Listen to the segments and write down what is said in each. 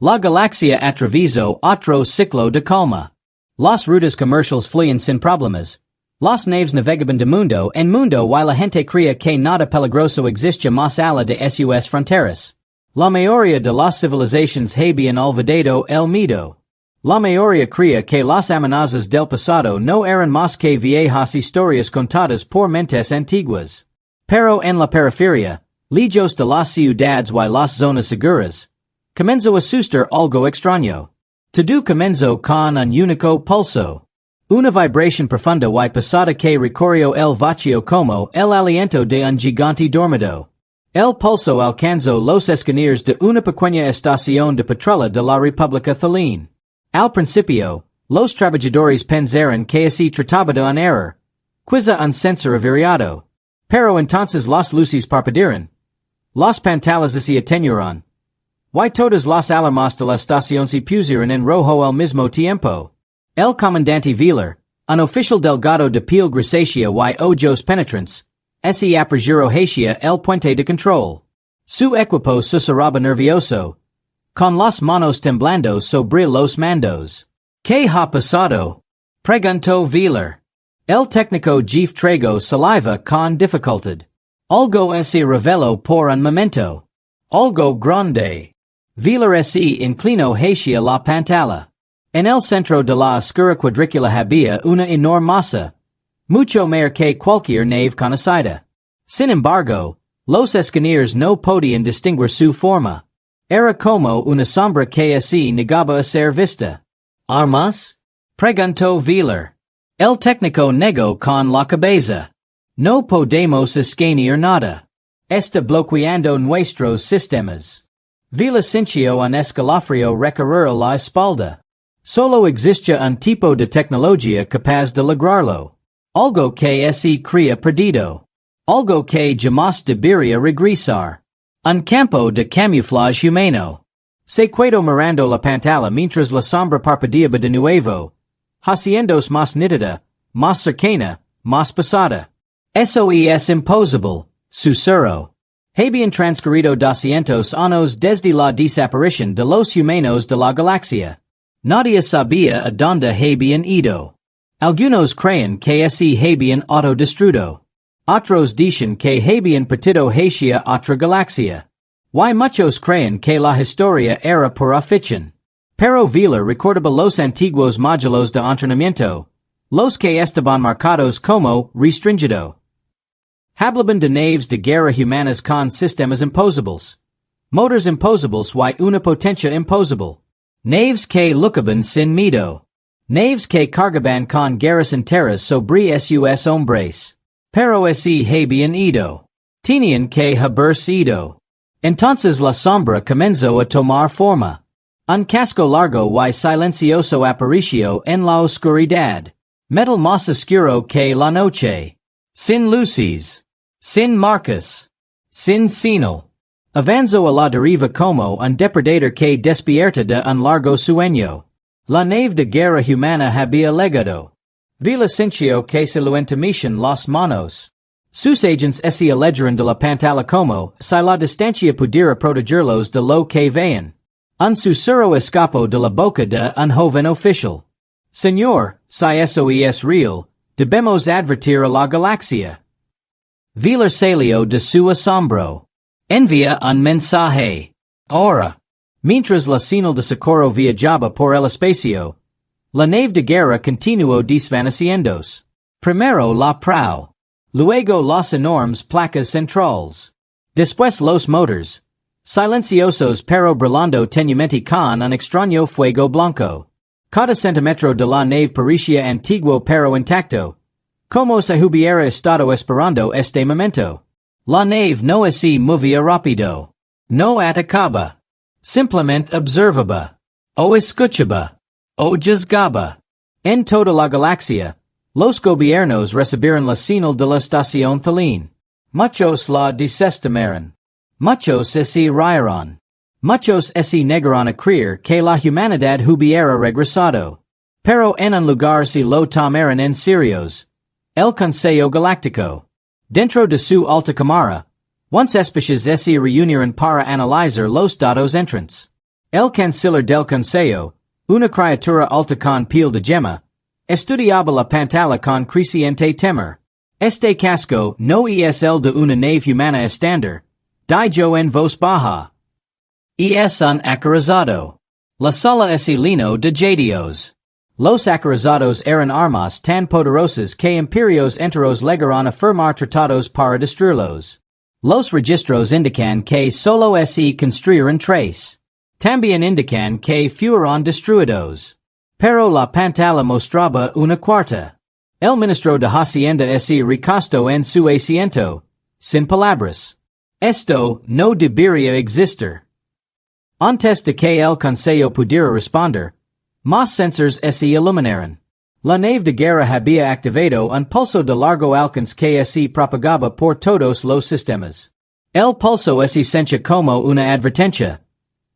La Galaxia atravieso otro ciclo de calma. Las rutas comerciales fluyen sin problemas. Las naves navegaban de mundo en mundo y la gente crea que nada peligroso existe más allá de sus fronteras. La mayoría de las civilizaciones habían olvidado el miedo. La mayoría crea que las amenazas del pasado no eran más que viejas historias contadas por mentes antiguas. Pero en la periferia, lejos de las ciudades y las zonas seguras, comenzó a suceder algo extraño. Todo comenzó con un único pulso. Una vibración profunda y pesada que recorrió el vacío como el aliento de un gigante dormido. El pulso alcanzó los escalones de una pequeña estación de petróleo de la República Italiana. Al principio, los trabajadores pensaron que se trataba de un error, quizá un sensor averiado. Pero entonces las luces parpadearon. Las pantallas se atenuaron. Y todas las alarmas de la estación se pusieron en rojo al mismo tiempo. El comandante Wheeler, un oficial delgado de piel grisácea y ojos penetrantes, se apresuró hacia el puente de control. Su equipo susurraba nervioso, con las manos temblando sobre los mandos. ¿Qué ha pasado?, preguntó Wheeler. El técnico jefe tragó saliva con dificultad. Algo se reveló por un momento. Algo grande. Wheeler se inclinó hacia la pantalla. En el centro de la oscura cuadrícula había una enorme masa, mucho mayor que cualquier nave conocida. Sin embargo, los escaneers no podían distinguir su forma. Era como una sombra que se negaba a ser vista. ¿Armas?, preguntó Wheeler. El técnico negó con la cabeza. No podemos escanear nada. Está bloqueando nuestros sistemas. Wheeler sintió un escalofrío recorrer la espalda. Solo existe un tipo de tecnología capaz de lograrlo. Algo que se crea perdido. Algo que jamás debería regresar. Un campo de camuflaje humano. Se quedó mirando la pantalla mientras la sombra parpadeaba de nuevo, haciéndose más nítida, más cercana, más pesada. Eso es imposible, susurró. Habían transcurrido 200 años desde la desaparición de los humanos de la galaxia. Nadie sabía a dónde habían ido. Algunos creen que se habían autodestruido. Otros dicen que habían partido hacia otra galaxia. Y muchos creen que la historia era pura ficción. Pero Wheeler recordaba los antiguos módulos de entrenamiento, los que estaban marcados como restringido. Hablaban de naves de guerra humanas con sistemas imposibles. Motors imposibles y una potencia imposible. Naves que luchaban sin miedo. Naves que cargaban con guerras enteras sobre sus hombres. Pero se habían ido. Tenían que haberse ido. Entonces la sombra comenzó a tomar forma. Un casco largo y silencioso apareció en la oscuridad. Metal más oscuro que la noche. Sin luces. Sin marcas. Sin señal. Avanzó a la deriva como un depredador que despierta de un largo sueño. La nave de guerra humana había legado. Vila sintió que se lo entumecían las manos. Sus agents se alejaron de la pantalla como si la distancia pudiera protegerlos de lo que veían. Un susurro escapó de la boca de un joven oficial. Señor, si eso es real, debemos advertir a la galaxia. Wheeler salió de su asombro. Envía un mensaje. Ahora. Mientras la señal de socorro viajaba por el espacio, la nave de guerra continuó desvaneciéndose. Primero la prow. Luego las enormes placas centrales. Después los motors. Silenciosos pero brillando tenuemente con un extraño fuego blanco. Cada centímetro de la nave parecía antiguo pero intacto. Como si hubiera estado esperando este momento. La nave no se movía rápido. No atacaba. Simplemente observaba. O escuchaba. O juzgaba. En toda la galaxia, los gobiernos recibieron la señal de la estación Thalín. Muchos la desestimaron. Muchos se rieron. Muchos se negaron a creer que la humanidad hubiera regresado. Pero en un lugar se lo tomaron en serios. El Consejo Galáctico. Dentro de su alta cámara, once especies se reunieron para analizar los datos entrants. El canciller del consejo, una criatura alta con piel de gema, estudiaba la pantalla con creciente temor. Este casco no es el de una nave humana estándar, dijo en voz baja. Es un acorazado. La sala es lino de jadios. Los acorazados eran armas tan poderosas que imperios enteros llegaron a firmar tratados para destruirlos. Los registros indican que solo se construyeron tres. También indican que fueron destruidos. Pero la pantalla mostraba una cuarta. El ministro de Hacienda se recostó en su asiento, sin palabras. Esto no debería existir. Antes de que el consejo pudiera responder, más sensors se iluminaron. La nave de guerra había activado un pulso de largo alcance que se propagaba por todos los sistemas. El pulso se sentía como una advertencia,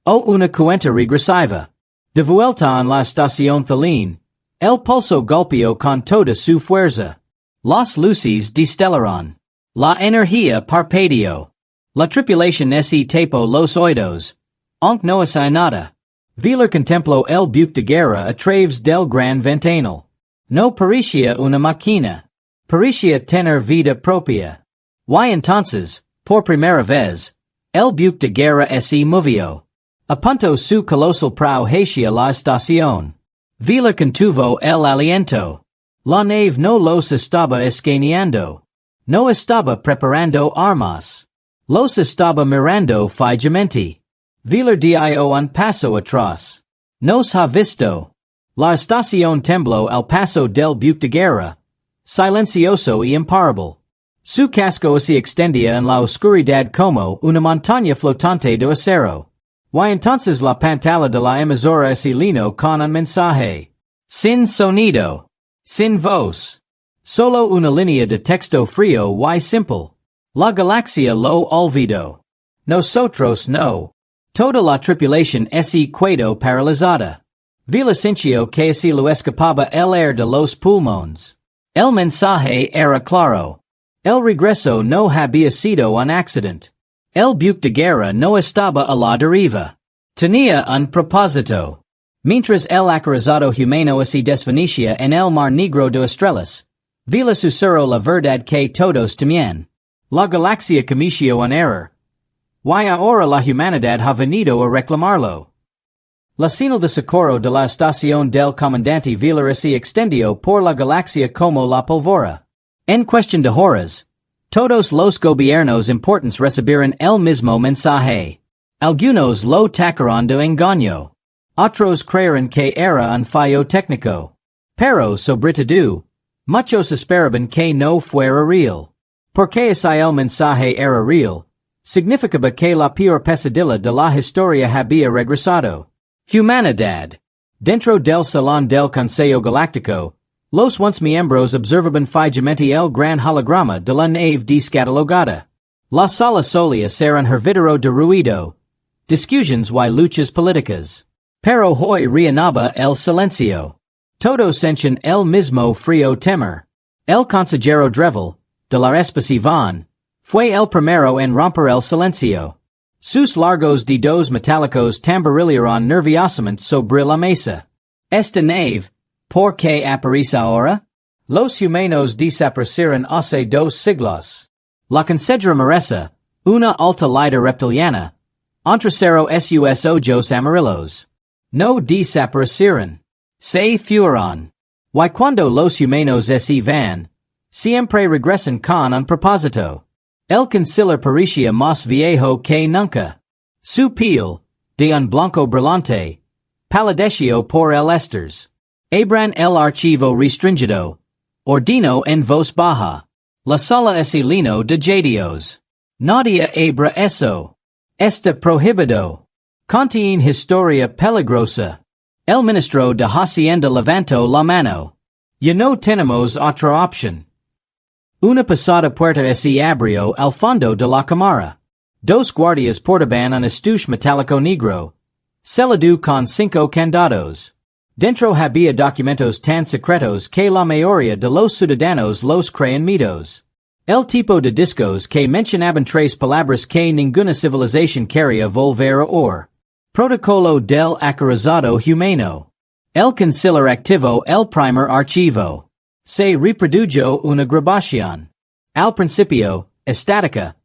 o una cuenta regresiva. De vuelta en la estación Thalín, el pulso golpeó con toda su fuerza. Las luces destellaron. La energía parpadeó. La tripulación se tapó los oídos. Aunque no hacía nada. Wheeler contempló el buque de guerra a través del gran ventanal. No parecía una máquina. Parecía tener vida propia. Y entonces, por primera vez, el buque de guerra se movió. Apuntó su colosal prow hacia la estación. Wheeler contuvo el aliento. La nave no los estaba escaneando. No estaba preparando armas. Los estaba mirando fijamente. Wheeler dio un paso atrás. Nos ha visto. La estación tembló al paso del buque de guerra. Silencioso y imparable. Su casco se extendía en la oscuridad como una montaña flotante de acero. Y entonces la pantalla de la emisora se llenó con un mensaje. Sin sonido. Sin voz. Solo una línea de texto frío y simple. La galaxia lo olvidó. Nosotros no. Toda la tripulación se quedó paralizada. Wheeler sintió que se lo escapaba el aire de los pulmones. El mensaje era claro. El regreso no había sido un accidente. El buque de guerra no estaba a la deriva. Tenía un propósito. Mientras el acorazado humano se desvanecía en el mar negro de estrellas, Wheeler susurró la verdad que todos temían. La galaxia cometió un error. Y ahora la humanidad ha venido a reclamarlo. La señal de socorro de la estación del comandante Wheeler se extendió por la galaxia como la pólvora. En cuestión de horas, todos los gobiernos importantes recibieron el mismo mensaje. Algunos lo tacharon de engaño. Otros creyeron que era un fallo técnico. Pero sobre todo, muchos esperaban que no fuera real. Porque si el mensaje era real, significaba que la peor pesadilla de la historia había regresado. Humanidad. Dentro del Salón del Consejo Galáctico, los once miembros observaban fijamente el gran holograma de la nave descatalogada. La sala solía ser un hervidero de ruido, discusiones y luchas políticas. Pero hoy reinaba el silencio. Todos sentían el mismo frío temor. El consejero Drevel, de la especie Van, fue el primero en romper el silencio. Sus largos dedos metálicos tamborilearon nerviosamente sobre la mesa. Esta nave, ¿por qué aparece ahora? Los humanos desaparecieron hace 2 siglos. La consejera merece, una alta líder reptiliana, entrecero sus ojos amarillos. No desaparecieron. Se fueron. Y cuando los humanos se van, siempre regresan con un propósito. El canciller parecía más viejo que nunca. Su piel, de un blanco brillante, palideció por el estrés. Abran el archivo restringido. Ordinó en voz baja. La sala se llenó de jadios. Nadie abra eso. Está prohibido. Contiene historia peligrosa. El ministro de Hacienda levantó la mano. Ya no tenemos otra opción. Una pesada puerta se abrió al fondo de la cámara. 2 guardias portaban un estuche metálico negro, sellado con 5 candados. Dentro había documentos tan secretos que la mayoría de los ciudadanos los creen mitos. El tipo de discos que mencionaban 3 palabras que ninguna civilización quería volver a oír. Protocolo del Acorazado Humano. El Conciliar Activo el Primer Archivo. Se reprodujo una grabación. Al principio, estática.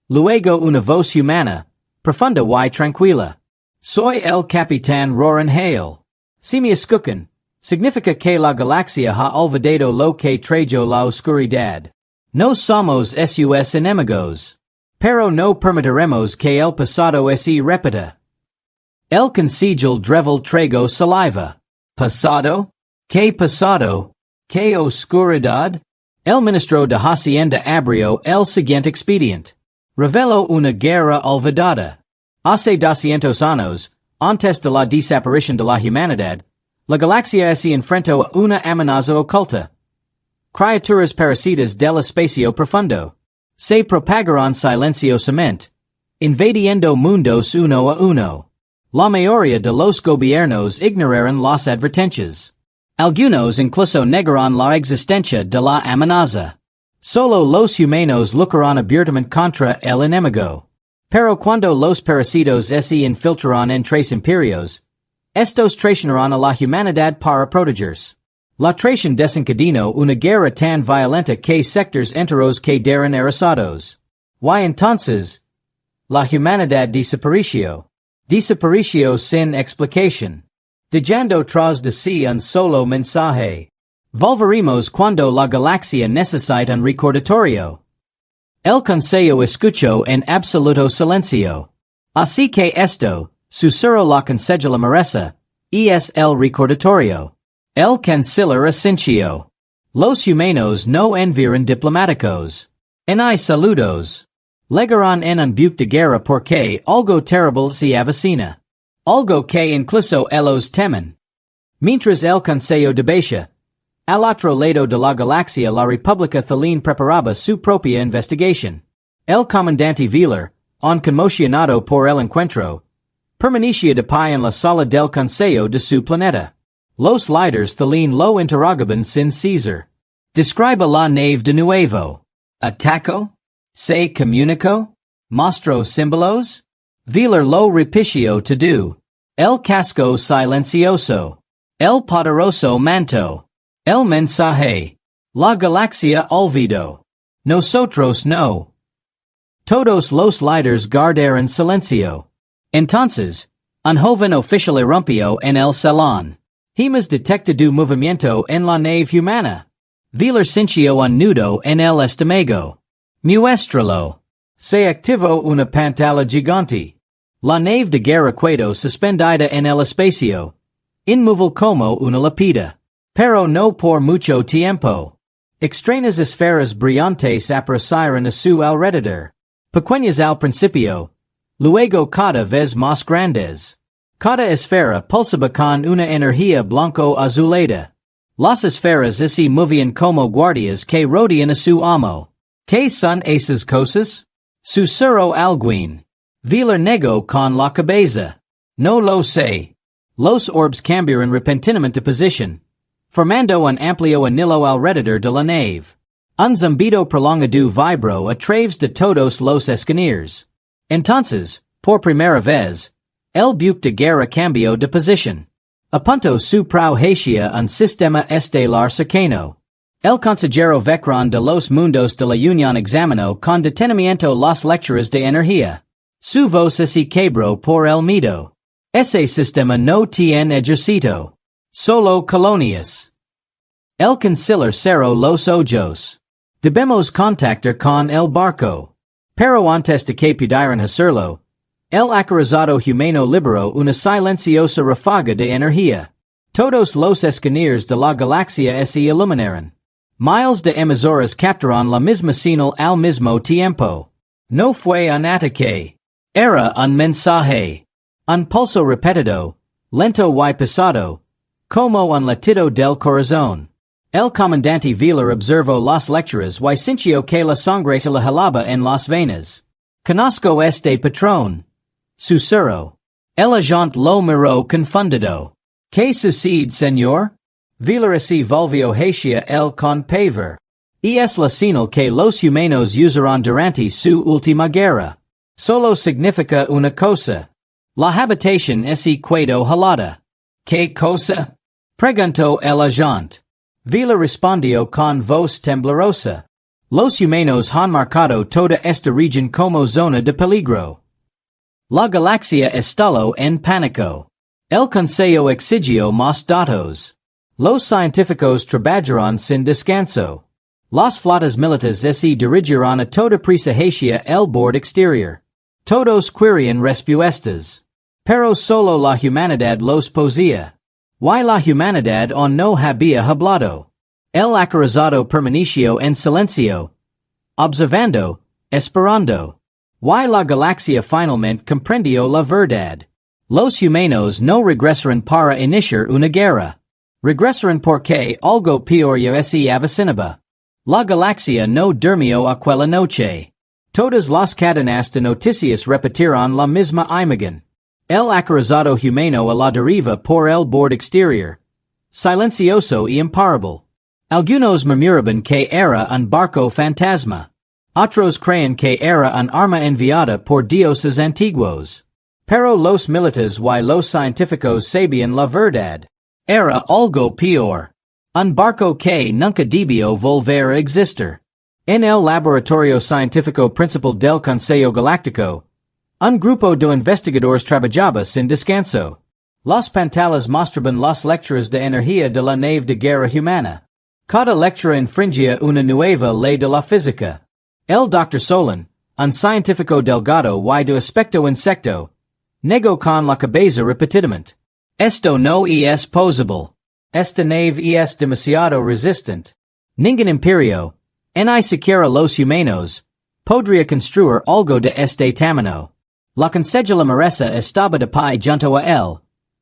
Luego una voz humana, profunda y tranquila. Soy el Capitán Roran Hale. Si me escuchan, significa que la galaxia ha olvidado lo que trajo la oscuridad. No somos sus enemigos. Pero no permitiremos que el pasado se repita. El concejal drevel trago saliva. Pasado? ¿Qué pasado? ¿Qué oscuridad? El ministro de Hacienda abrió el siguiente expediente. Reveló una guerra olvidada. Hace 200 años, antes de la desaparición de la humanidad, la galaxia se enfrentó a una amenaza oculta. Criaturas parasitas del espacio profundo. Se propagaron silenciosamente, invadiendo mundos uno a uno. La mayoría de los gobiernos ignoraron las advertencias. Algunos incluso negaron la existencia de la amenaza. Solo los humanos lucharon abiertamente contra el enemigo. Pero cuando los parasitos se infiltraron en tres imperios, estos traicionaron a la humanidad para protegerse. La traición desencadenó una guerra tan violenta que sectores enteros quedaron arrasados. Y entonces, la humanidad desapareció. Desapareció sin explicación. Dejando tras de sí un solo mensaje. Volveremos cuando la galaxia necesita un recordatorio. El Consejo escuchó en absoluto silencio. Así que esto, susurró la Consejera merece, es el recordatorio. El Canciller asintió. Los humanos no enviaron diplomáticos. En hay saludos. Legaron en un buque de guerra porque algo terrible se avecina. Algo que incluso ellos temen. Mientras el Consejo debatia, al otro lado de la galaxia la República Thelene preparaba su propia investigación. El comandante Wheeler, conmocionado por el encuentro, permanecía de pie en la sala del Consejo de su planeta. Los líderes Thelene lo interrogaban sin cesar. Describe la nave de nuevo. ¿Atacó? ¿Se comunicó? ¿Mostró símbolos? Wheeler lo repitió todo. El casco silencioso. El poderoso manto. El mensaje. La galaxia olvidó. Nosotros no. Todos los líderes guardaron silencio. Entonces, un joven oficial irrumpió en el salón. Hemos detectado movimiento en la nave humana. Wheeler sintió un nudo en el estómago. Muéstralo. Se activó una pantalla gigante. La nave de guerra quedó suspendida en el espacio. Inmóvil como una lápida. Pero no por mucho tiempo. Extrañas esferas brillantes aparecieron a su alrededor. Pequeñas al principio. Luego cada vez más grandes. Cada esfera pulsaba con una energía blanco-azulada. Las esferas se movían como guardias que rodean a su amo. ¿Qué son esas cosas? Susurró alguien. Wheeler negó con la cabeza. No lo sé. Los orbes cambiaron repentinamente de posición, formando un amplio anillo alrededor de la nave. Un zumbido prolongado vibró a través de todos los escáneres. Entonces, por primera vez, el buque de guerra cambió de posición. Apuntó su prow hacia un sistema estelar cercano. El consejero veterano de los mundos de la Unión examinó con detenimiento las lecturas de energía. Su voz se quebró por el miedo. Ese sistema no tiene ejército. Solo colonias. El canciller cerró los ojos. Debemos contactar con el barco. Pero antes de que pudieran hacerlo, el acorazado humano liberó una silenciosa ráfaga de energía. Todos los escáneres de la galaxia se iluminaron. Miles de emisoras captaron la misma señal al mismo tiempo. No fue un ataque. Era un mensaje. Un pulso repetido, lento y pesado, como un latido del corazón. El comandante Wheeler observó las lecturas y sintió que la sangre se le helaba en las venas. Conozco este patrón. Susurró. El agente lo miró confundido. ¿Qué sucede, señor? Wheeler se volvió hacia el con pavor. Es la señal que los humanos usaron durante su última guerra. Solo significa una cosa. La habitación es quedo halada. ¿Qué cosa? Preguntó el agente. Vila respondió con voz temblorosa. Los humanos han marcado toda esta región como zona de peligro. La galaxia estalló en pánico. El consejo exigió más datos. Los científicos trabajaron sin descanso. Las flotas militares se dirigieron a toda prisa hacia el borde exterior. Todos querían respuestas. Pero solo la humanidad los poseía. Y la humanidad aún no había hablado. El acorazado permaneció en silencio. Observando, esperando. Y la galaxia finalmente comprendió la verdad. Los humanos no regresaron para iniciar una guerra. Regresaron porque algo peor ya se avecinaba. La galaxia no durmió aquella noche. Todas las cadenas de noticias repitieron la misma imagen. El acorazado humano a la deriva por el borde exterior. Silencioso y imparable. Algunos murmuraban que era un barco fantasma. Otros creían que era un arma enviada por dioses antiguos. Pero los militares y los científicos sabían la verdad. Era algo peor. Un barco que nunca debió volver a existir. En el laboratorio científico principal del Consejo Galáctico, un grupo de investigadores trabajaba sin descanso. Las pantallas mostraban las lecturas de energía de la nave de guerra humana. Cada lectura infringía una nueva ley de la física. El Dr. Solon, un científico delgado y de aspecto insecto, negó con la cabeza repetidamente. Esto no es posible. Esta nave es demasiado resistente. Ningún imperio, ni siquiera los humanos, podría construir algo de este tamaño. La consejo la amenaza estaba de pie junto a él,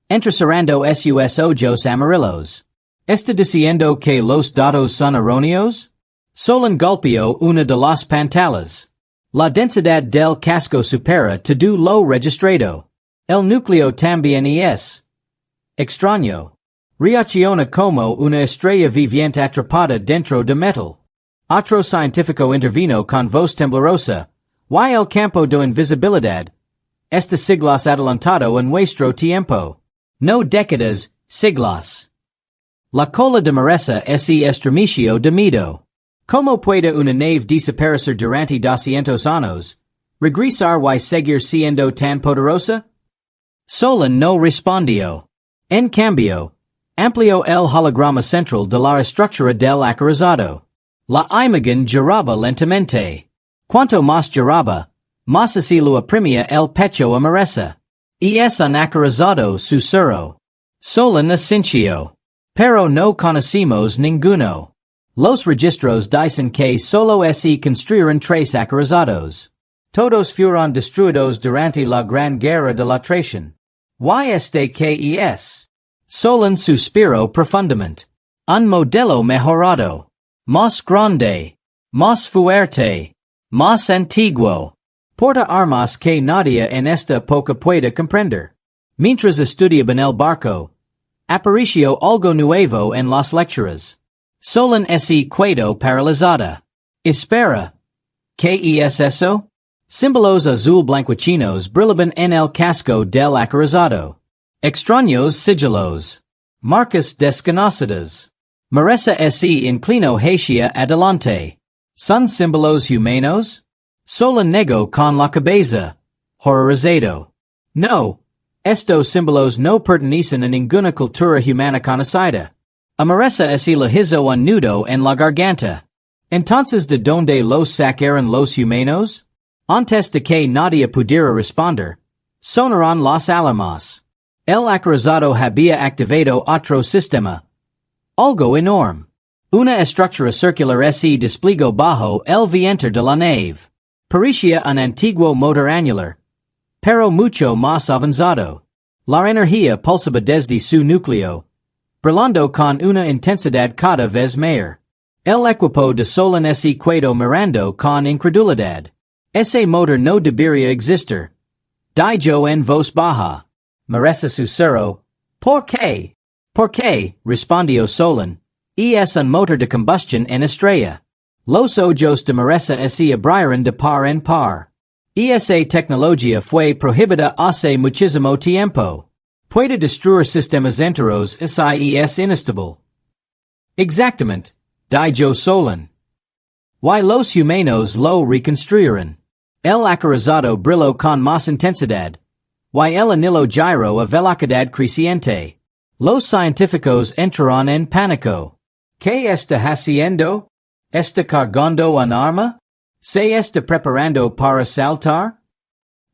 entrecerrando sus ojos amarillos. ¿Está diciendo que los datos son erróneos? Solon golpeó una de las pantallas. La densidad del casco supera todo lo registrado. El núcleo también es extraño. Reacciona como una estrella viviente atrapada dentro de metal. Otro científico intervino con voz temblorosa. Y el campo de invisibilidad está siglos adelantado en nuestro tiempo. No décadas, siglos. La cola de Maresa se estremeció de miedo. ¿Cómo puede una nave desaparecer durante 200 años? ¿Regresar y seguir siendo tan poderosa? Solon no respondió. En cambio, amplió el holograma central de la estructura del acorazado. La imagen giraba lentamente. Cuanto más giraba, más así lo oprimía el pecho a Maresa. Y es un acorazado susurro. Solon asintió. Pero no conocimos ninguno. Los registros dicen que solo se construyeron 3 acorazados. Todos fueron destruidos durante la Gran Guerra de la Traición. ¿Y este que es? Solon suspiró profundamente. Un modelo mejorado. Más grande. Más fuerte. Más antiguo. Porta armas que nadie en esta época puede comprender. Mientras estudiaban el barco, apareció algo nuevo en las lecturas. Solon se quedó paralizada. Espera. ¿Qué es eso? Símbolos azul blanquecinos brillaban en el casco del acorazado. Extraños siglos. Marcas desconocidas. Maresa se inclinó hacia adelante. ¿Son símbolos humanos? Solon negó con la cabeza. Horrorizado. No. Estos símbolos no pertenecen a ninguna cultura humana conocida. A Maresa se le hizo un nudo en la garganta. Entonces, ¿de dónde los sacaron los humanos? Antes de que nadie pudiera responder, sonaron las alarmas. El acorazado había activado otro sistema. Algo enorme. Una estructura circular se desplegó bajo el vientre de la nave. Parecía un antiguo motor angular, pero mucho más avanzado. La energía pulsaba desde su núcleo, brillando con una intensidad cada vez mayor. El equipo de Solon se quedó mirando con incredulidad. Ese motor no debería existir. Dijo en voz baja. Maresa susurró. ¿Por qué? ¿Por qué? Respondió Solon. Es un motor de combustión en estrella. Los ojos de Maresa se abrieron de par en par. Esa tecnología fue prohibida hace muchísimo tiempo. Puede destruir sistemas enteros si es inestable. Exactamente. Dijo Solon. Y los humanos lo reconstruyeron. El acorazado brilló con más intensidad. Y el anillo giró a velocidad creciente. Los científicos entraron en pánico. ¿Qué está haciendo? ¿Está cargando un arma? ¿Se está preparando para saltar?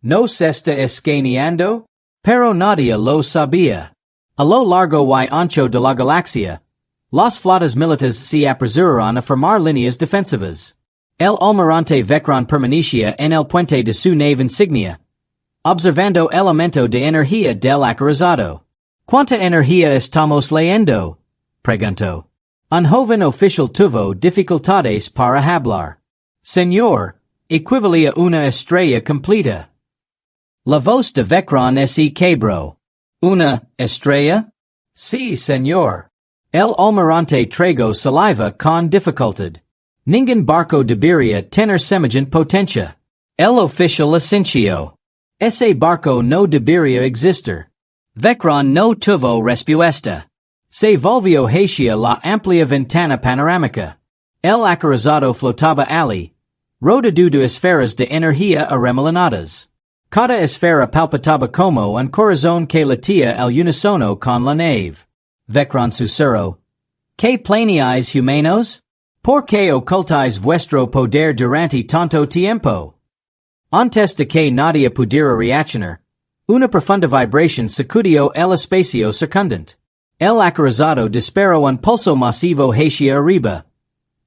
¿No se está escaneando? Pero nadie lo sabía. A lo largo y ancho de la galaxia, las flotas militares se apresuraron a formar líneas defensivas. El almirante Vecron permanecía en el puente de su nave insignia, observando el aumento de energía del acorazado. ¿Cuánta energía estamos leyendo? Preguntó. Un joven oficial tuvo dificultades para hablar. Señor, equivalía a una estrella completa. La voz de Vecron se quebró. ¿Una estrella? Sí, señor. El almirante tragó saliva con dificultad. Ningún barco debería tener semejante potencia. El oficial asintió. Ese barco no debería existir. Vecron no tuvo respuesta. Se volvió hacia la amplia ventana panorámica. El acorazado flotaba rodeado de esferas de energía arremolinadas. Cada esfera palpitaba como un corazón que latía al unísono con la nave. Vecron susurró. ¿Qué planeáis, humanos? ¿Por qué ocultáis vuestro poder durante tanto tiempo? Antes de que nadie pudiera reaccionar, una profunda vibración sacudió el espacio circundante. El acorazado disparó un pulso masivo hacia arriba,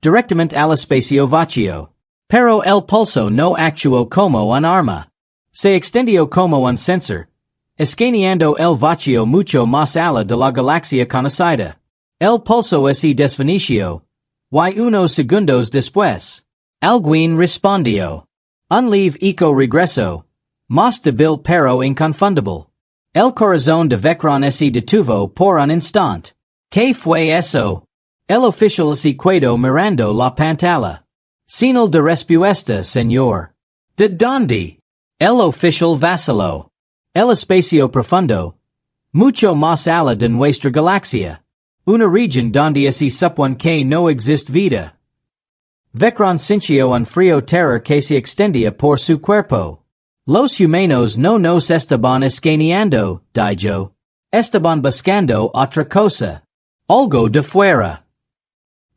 directamente al espacio vacío. Pero el pulso no actuó como un arma. Se extendió como un sensor, escaneando el vacío mucho más allá de la galaxia conocida. El pulso se desvaneció, y unos segundos después, alguien respondió. Un leve eco regresó, más débil pero inconfundible. El corazón de Vecron se detuvo por un instante. ¿Qué fue eso? El oficial se quedó mirando la pantalla. Señal de respuesta, señor. ¿De dónde? El oficial vaciló. El espacio profundo. Mucho más allá de nuestra galaxia. Una región donde se supone que no existe vida. Vecron sintió un frío terror que se extendía por su cuerpo. Los humanos no nos estaban escaneando, dijo. Estaban buscando otra cosa. Algo de fuera.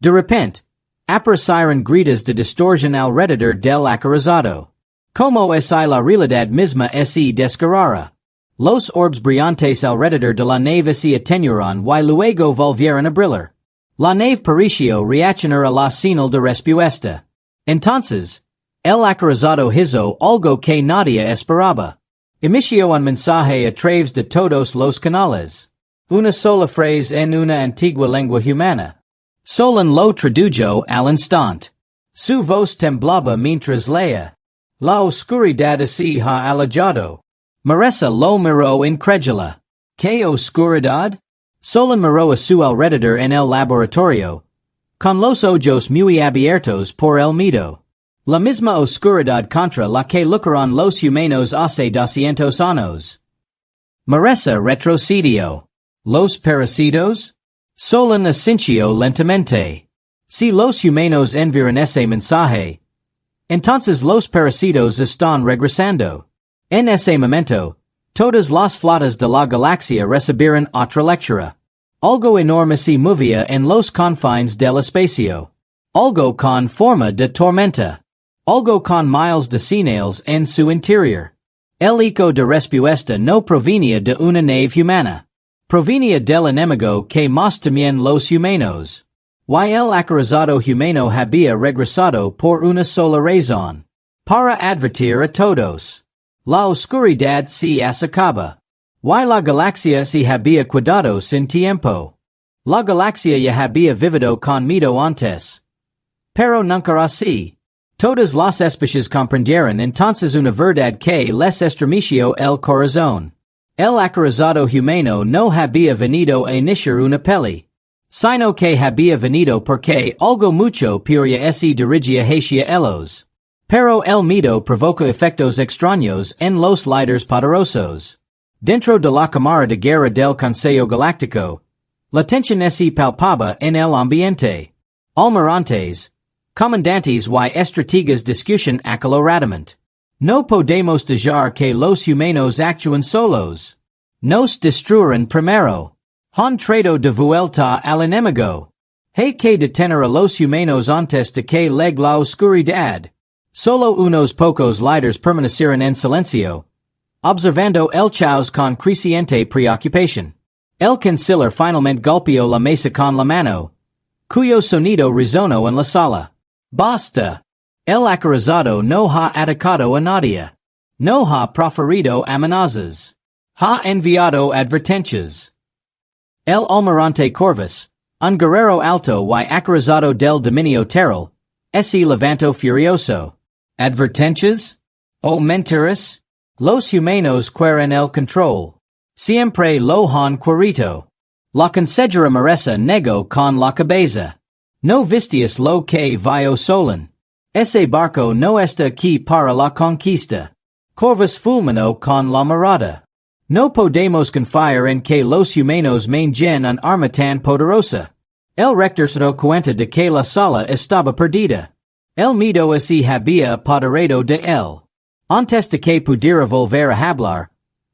De repente, aparecieron gritos de distorsión alrededor del acorazado. Como es la realidad misma se desgarrara. Los orbes brillantes alrededor de la nave se atenuaron y luego volvieron a brillar. La nave pareció reaccionar a la señal de respuesta. Entonces, el acorazado hizo algo que nadie esperaba. Emitió un mensaje a través de todos los canales. Una sola frase en una antigua lengua humana. Solon lo tradujo al instante. Su voz temblaba mientras leía. La oscuridad se ha alejado. Marisa lo miró incrédula. ¿Qué oscuridad? Solon miró a su alrededor en el laboratorio, con los ojos muy abiertos por el miedo. La misma oscuridad contra la que lucharon los humanos hace 200 años. Marisa retrocedió. ¿Los parasitos? Solon asintió lentamente. Si los humanos enviaron ese mensaje, entonces los parasitos están regresando. En ese momento, todas las flotas de la galaxia recibieron otra lectura. Algo enorme se movía en los confines del espacio. Algo con forma de tormenta. Algo con miles de señales en su interior. El eco de respuesta no provenía de una nave humana. Provenía del enemigo que más temían los humanos. Y el acorazado humano había regresado por una sola razón. Para advertir a todos. La oscuridad se acercaba. Y la galaxia se había cuidado sin tiempo. La galaxia ya había vivido con miedo antes. Pero nunca así. Todas las especies comprendieron entonces una verdad que les estremeció el corazón. El acorazado humano no había venido a iniciar una peli. Sino que había venido porque algo mucho peor se dirigía hacia ellos. Pero el miedo provoca efectos extraños en los líderes poderosos. Dentro de la cámara de guerra del Consejo Galáctico, la tensión es palpable en el ambiente. Almirantes, comandantes y estrategas discusión acaloradamente. No podemos dejar que los humanos actúen solos. Nos destruirán primero. Han traído de vuelta al enemigo. Hay que detener a los humanos antes de que llegue la oscuridad. Solo unos pocos líderes permanecerán en silencio, observando el caos con creciente preocupación. El canciller finalmente golpeó la mesa con la mano, cuyo sonido resonó en la sala. Basta. El acorazado no ha atacado a nadie. No ha proferido amenazas. Ha enviado advertencias. El almirante Corvus, un guerrero alto y acorazado del dominio terrel, se levantó furioso. ¿Advertencias? ¿O mentiras? Los humanos quieren el control. Siempre lo han querido. La consejera merece negó con la cabeza. No vistias lo que vio solen. Ese barco no está aquí para la conquista. Corvus fulminó con la mirada. No podemos confiar en que los humanos manjen un arma tan poderosa. El rector se dio cuenta de que la sala estaba perdida. El miedo se había apoderado de él. Antes de que pudiera volver a hablar,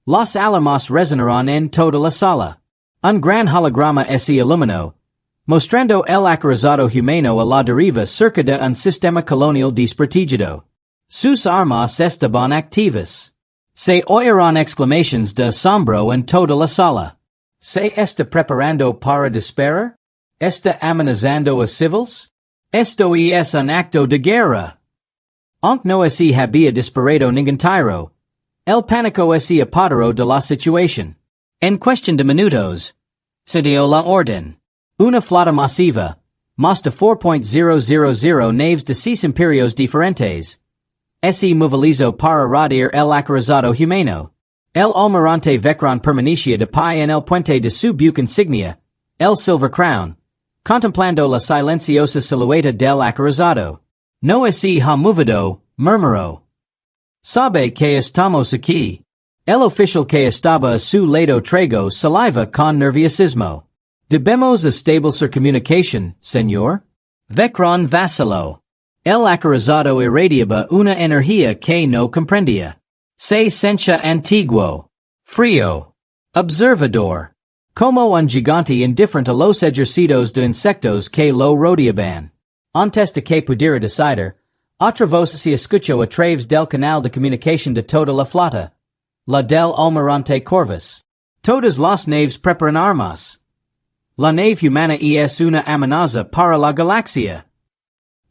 los alarmas resonaron en toda la sala. Un gran holograma se iluminó, mostrando el acorazado humano a la deriva cerca de un sistema colonial desprotegido. Sus armas estaban activas. Se oyeron exclamaciones de asombro en toda la sala. ¿Se está preparando para disparar? ¿Está amenazando a civiles? Esto es un acto de guerra. Aunque no se había disparado ningún tiro, el pánico se apoderó de la situación. En cuestión de minutos, se dio la orden. Una flota masiva, más de 4.000 naves de 6 imperios diferentes, se movilizó para rodear el acorazado humano. El almirante Vecron permanecía de pie en el puente de su buque insignia, el Silver Crown, contemplando la silenciosa silueta del acorazado. No se ha movido, murmuró. Sabe que estamos aquí. El oficial que estaba a su lado tragó saliva con nerviosismo. Debemos establecer comunicación, señor. Vecron vaciló. El acorazado irradiaba una energía que no comprendía. Se sentía antiguo, frío, observador, como un gigante indiferente a los ejercicios de insectos que lo rodeaban. Antes de que pudiera decidir, otra voz se escuchó a través del canal de comunicación de toda la flota, la del almirante Corvus. Todas las naves preparan armas. La nave Humana es una amenaza para la galaxia.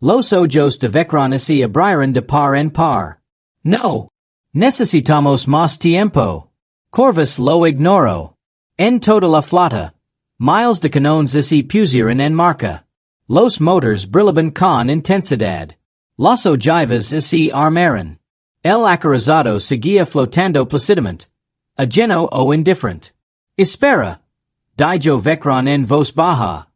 Los ojos de Vecron se abrieron de par en par. No. Necesitamos más tiempo. Corvus lo ignoró. En toda la flota, miles de canones se pusieron en marcha. Los motors brillaban con intensidad. Las ojivas se armaron. El acorazado seguía flotando plácidamente, ajeno o indiferente. Espera, dijo Vecron en voz baja.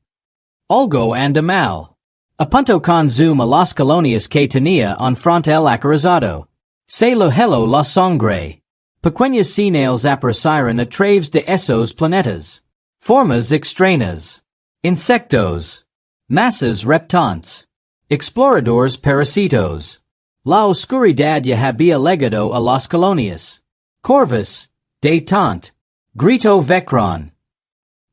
Algo anda mal. Apuntó con zoom a las colonias que tenía en frente el acorazado. Se lo heló la sangre. Pequeñas señales aparecieron a través de esos planetas. Formas extrañas. Insectos. Masas reptantes. Exploradores parasitos. La oscuridad ya había legado a las colonias. Corvus, detente. Gritó Vecron.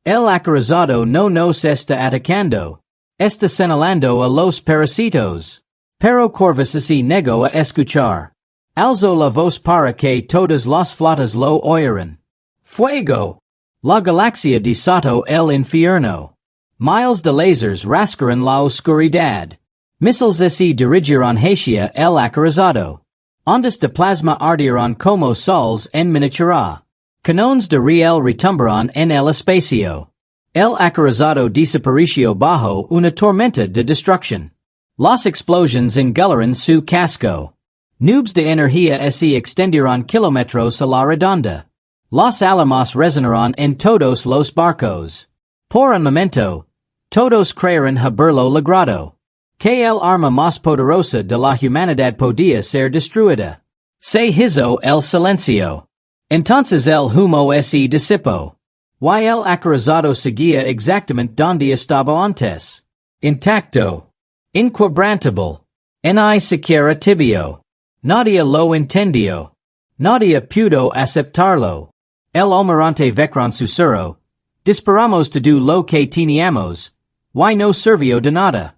El acorazado no nos está atacando. Está señalando a los parasitos. Pero Corvus se negó a escuchar. Alzó la voz para que todas las flotas lo oyeran. Fuego! La galaxia desató el infierno. Miles de lasers rascaron la oscuridad. Missiles se dirigieron hacia el acorazado. Ondas de plasma ardieron como sols en miniatura. Canones de riel retumbaron en el espacio. El acorazado desapareció bajo una tormenta de destrucción. Las explosiones engularon su casco. Nubes de energía se extendieron kilómetros a la redonda. Las alarmas resonaron en todos los barcos. Por un momento, todos creyeron haberlo logrado. Que el arma más poderosa de la humanidad podía ser destruida. Se hizo el silencio. Entonces el humo se disipó. Y el acorazado seguía exactamente donde estaba antes. Intacto. Inquebrantable. Ni siquiera tibio. Nadie lo entendió. Nadie pudo aceptarlo. El almirante Vecron susurró. Disparamos to do lo que teníamos. Y no sirvió de nada.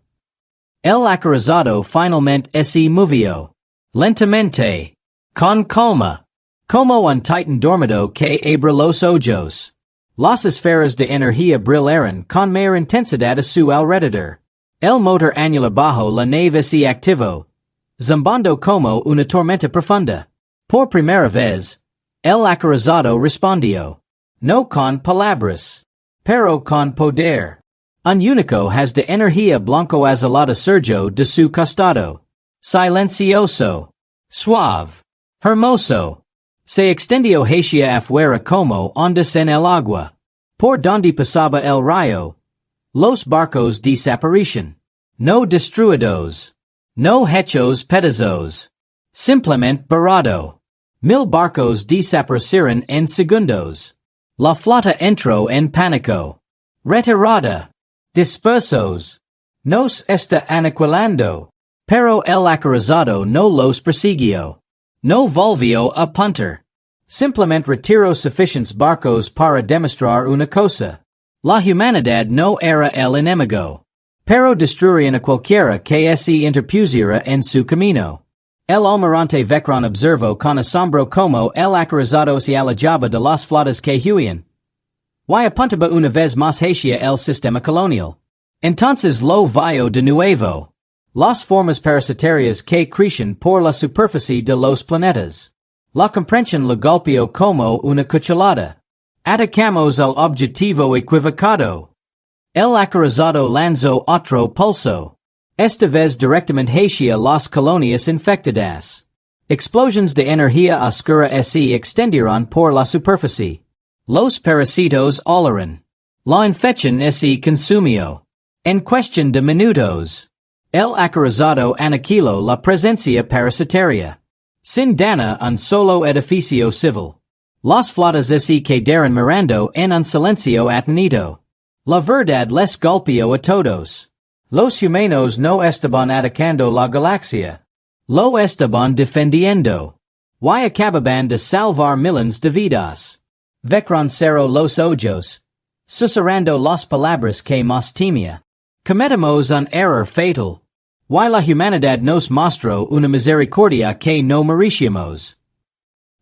El acorazado finalmente se movió. Lentamente. Con calma. Como un titan dormido que abre los ojos. Las esferas de energía brillaron con mayor intensidad a su alrededor. El motor angular bajo la nave se activó. Zumbando como una tormenta profunda. Por primera vez, el acorazado respondió. No con palabras. Pero con poder. Un único haz de energía blanco azulada surgió de su costado. Silencioso. Suave. Hermoso. Se extendió hacia afuera como ondas en el agua. Por donde pasaba el rayo. Los barcos desaparecen. No destruidos. No hechos pedazos. Simplemente barado. 1000 barcos desaparecieron en segundos. La flota entró en pánico. Retirada. Dispersos. Nos está aniquilando. Pero el acorazado no los persiguió. No volvió a punter. Simplemente retiró suficientes barcos para demostrar una cosa. La humanidad no era el enemigo. Pero destruirían a cualquiera que se interpusiera en su camino. El almirante Vecron observó con asombro como el acorazado se alejaba de las flotas que huían. Y apuntaba una vez más hacia el sistema colonial. Entonces lo vio de nuevo. Las formas parasitarias que crecen por la superficie de los planetas. La comprensión lo golpeó como una cuchalada. Atacamos el objetivo equivocado. El acorazado lanzó otro pulso. Esta vez directamente hacia las colonias infectadas. Explosiones de energía oscura se extendieron por la superficie. Los parásitos olaron. La infección se consumió. En cuestión de minutos. El acorazado aniquiló la presencia parasitaria. Sin daño un solo edificio civil. Las flotas se quedaron mirando en un silencio atenido. La verdad les golpeó a todos. Los humanos no estaban atacando la galaxia. Lo estaban defendiendo. Y acababan de salvar millones de vidas. Vecron cerró los ojos. Susurrando las palabras que más temía. Cometimos un error fatal. Y la humanidad nos mostró una misericordia que no merecíamos.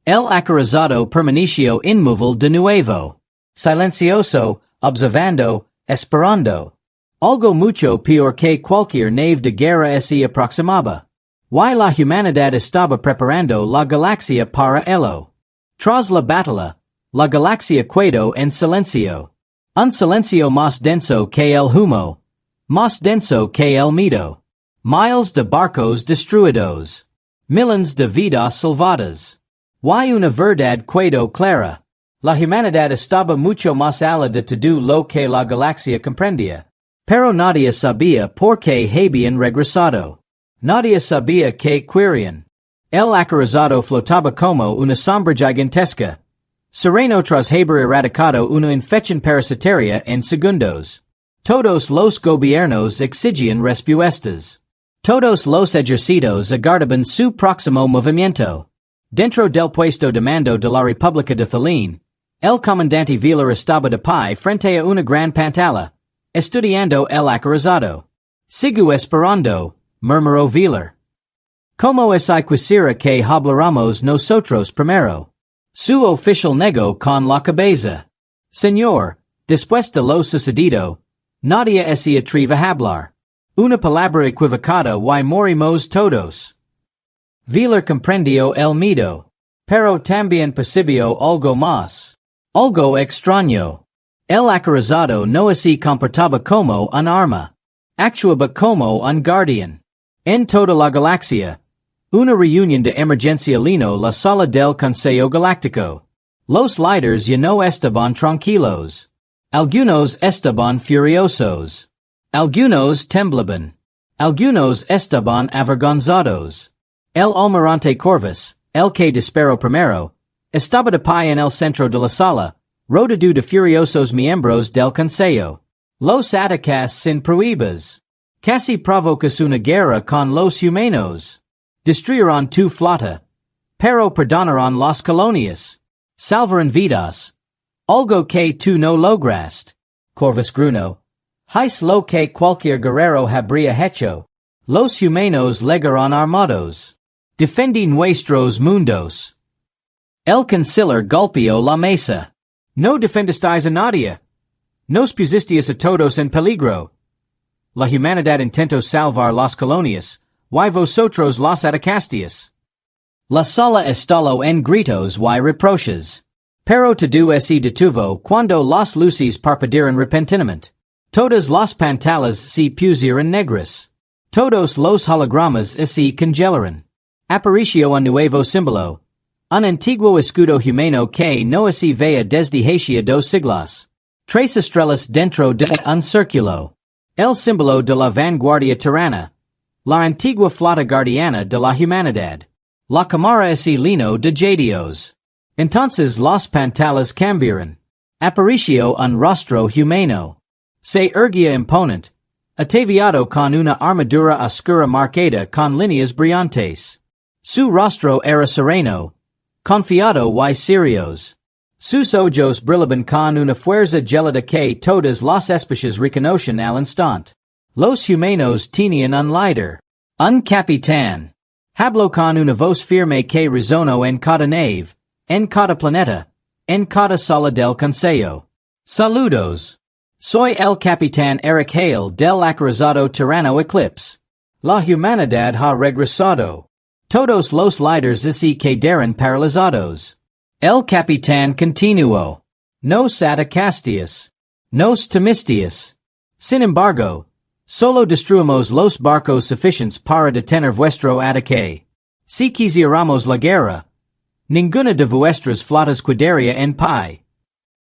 El acorazado permaneció inmóvil de nuevo. Silencioso, observando, esperando. Algo mucho peor que cualquier nave de guerra se aproximaba. Y la humanidad estaba preparando la galaxia para ello. Tras la batalla, la galaxia quedó en silencio. Un silencio más denso que el humo. Más denso que el miedo. Miles de barcos destruidos. Millones de vidas salvadas. Y una verdad quedó clara. La humanidad estaba mucho más allá de todo lo que la galaxia comprendía. Pero nadie sabía por qué habían regresado. Nadie sabía qué querían. El acorazado flotaba como una sombra gigantesca. Sereno tras haber erradicado una infección parasitaria en segundos. Todos los gobiernos exigían respuestas. Todos los ejércitos aguardaban su próximo movimiento. Dentro del puesto de mando de la República de Thalín, el comandante Wheeler estaba de pie frente a una gran pantalla, estudiando el acorazado. Sigo esperando, murmuró Wheeler. ¿Cómo es quisiera que habláramos nosotros primero? Su oficial negó con la cabeza. Señor, después de lo sucedido, nadie se atreve a hablar. Una palabra equivocada y morimos todos. Wheeler comprendió el miedo. Pero también percibió algo más. Algo extraño. El acorazado no se comportaba como un arma. Actuaba como un guardián. En toda la galaxia. Una reunión de emergencia llenó la sala del Consejo Galáctico. Los líderes ya no estaban tranquilos. Algunos estaban furiosos. Algunos temblaban. Algunos estaban avergonzados. El almirante Corvus, el que disparó primero, estaba de pie en el centro de la sala, rodeado de furiosos miembros del consejo. Los atacas sin pruebas. Casi provocas una guerra con los humanos. Destruyeron tu flota. Pero perdonaron las colonias. Salvaron vidas. Algo que tú no lograste. Corvus gruñó. Hice lo que cualquier guerrero habría hecho. Los humanos llegaron armados. Defendí nuestros mundos. El canciller golpeó la mesa. No defendisteis a nadie. Nos pusisteis a todos en peligro. La humanidad intentó salvar las colonias, y vosotros las atacasteis. La sala estalló en gritos y reproches. Pero todo se detuvo cuando las luces parpadearon repentinamente. Todas las pantallas se pusieron negras. Todos los hologramas se congelaron. Apareció un nuevo símbolo. Un antiguo escudo humano que no se veía desde hacía 2 siglos. 3 estrellas dentro de un círculo. El símbolo de la vanguardia tirana. La antigua flota guardiana de la humanidad. La cámara se llenó de jadios. Entonces las pantallas cambiaron. Apareció un rostro humano. Se erguía imponente. Ataviado con una armadura oscura marcada con líneas brillantes. Su rostro era sereno. Confiado y serios. Sus ojos brillaban con una fuerza gelada que todas las especies reconocen al instante. Los humanos tenían un líder. Un capitán. Habló con una voz firme que resonó en cada nave, en cada planeta, en cada sala del consejo. Saludos. Soy el capitán Eric Hale del acorazado tirano Eclipse. La humanidad ha regresado. Todos los líderes se quedaron paralizados. El capitán continuó. Nos atacasteis. Nos temisteis. Sin embargo, solo destruimos los barcos suficientes para detener vuestro ataque. Si quisiéramos la guerra, ninguna de vuestras flotas quedaría en pie.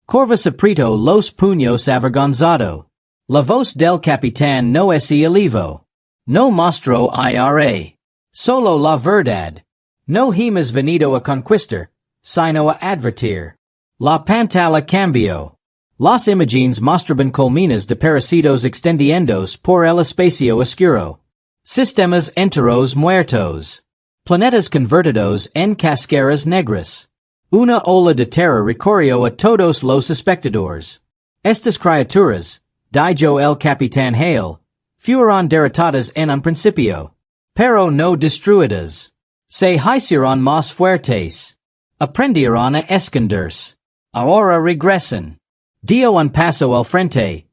Corvus apretó los puños avergonzado. La voz del capitán no se elevó. No mostró ira. Solo la verdad. No hemos venido a conquistar, sino a advertir. La pantalla cambió. Las imágenes mostraban colmenas de parasitos extendiéndose por el espacio oscuro. Sistemas enteros muertos. Planetas convertidos en cascaras negras. Una ola de terror recorrió a todos los espectadores. Estas criaturas, dijo el capitán Hale, fueron derrotadas en un principio. Pero no destruidas. Se hicieron más fuertes. Aprendieron a esconderse. Ahora regresan. Dio un paso al frente.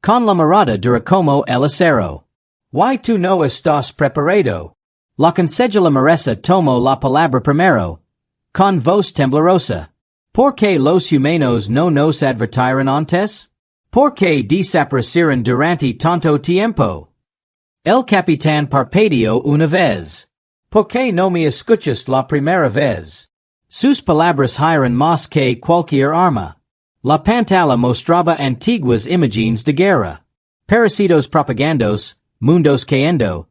Con la mirada dura como el acero. ¿Y tú no estás preparado? La consejera Maresa tomó la palabra primero. Con voz temblorosa. ¿Por qué los humanos no nos advirtieron antes? ¿Por qué desaparecieron durante tanto tiempo? El capitán parpadeó una vez. ¿Por qué no me escuchaste la primera vez? Sus palabras eran más que cualquier arma. La pantalla mostraba antiguas imágenes de guerra. Parasitos propagandos, mundos cayendo.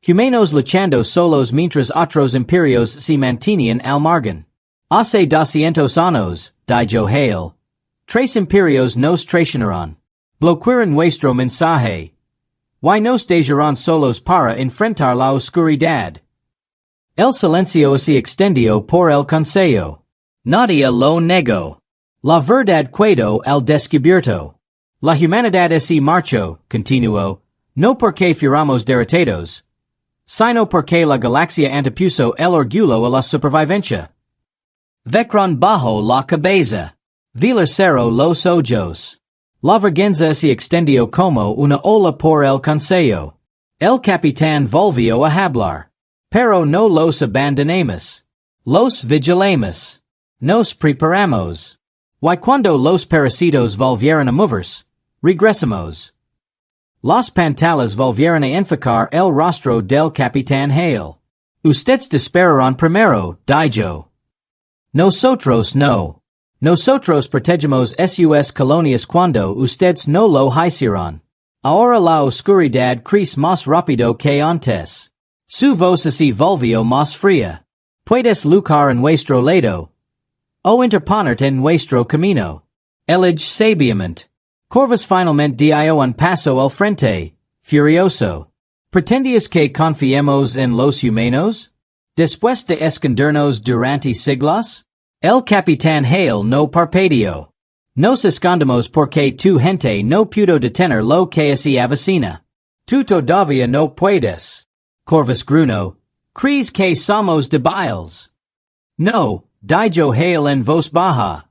Humanos luchando solos mientras otros imperios se mantenían al margen. Hace 200 años, dijo Hale. 3 imperios nos traicionaron. Bloquearon nuestro mensaje. ¿Y nos dejaron solos para enfrentar la oscuridad? El silencio se extendió por el consejo. Nadie lo negó. La verdad quedó al descubierto. La humanidad se marchó, continuó, no porque fuéramos derrotados, sino porque la galaxia antepuso el orgullo a la supervivencia. Vecron bajo la cabeza. Vilar cerró los ojos. La vergüenza se extendió como una ola por el consejo. El capitán volvió a hablar. Pero no los abandonemos. Los vigilamos. Nos preparamos. Y cuando los parasitos volvieron a moverse, regresamos. Las pantallas volvieron a enfocar el rostro del capitán Hale. Ustedes dispararon primero, dijo. Nosotros no. Nosotros protegemos sus colonias cuando ustedes no lo hicieron. Ahora la oscuridad crece más rápido que antes. Su voz se volvió más fría. Puedes luchar en vuestro lado. O interponerte en vuestro camino. Elige sabiamente. Corvus finalmente dio un paso al frente, furioso. ¿Pretendias que confiemos en los humanos? Después de escondernos durante siglos? El capitán Hale no parpadeó. Nos escondemos porque tu gente no pudo detener lo que se avecina. Tú todavía no puedes. Corvus gruñó. ¿Crees que somos débiles? No, dijo Hale en voz baja.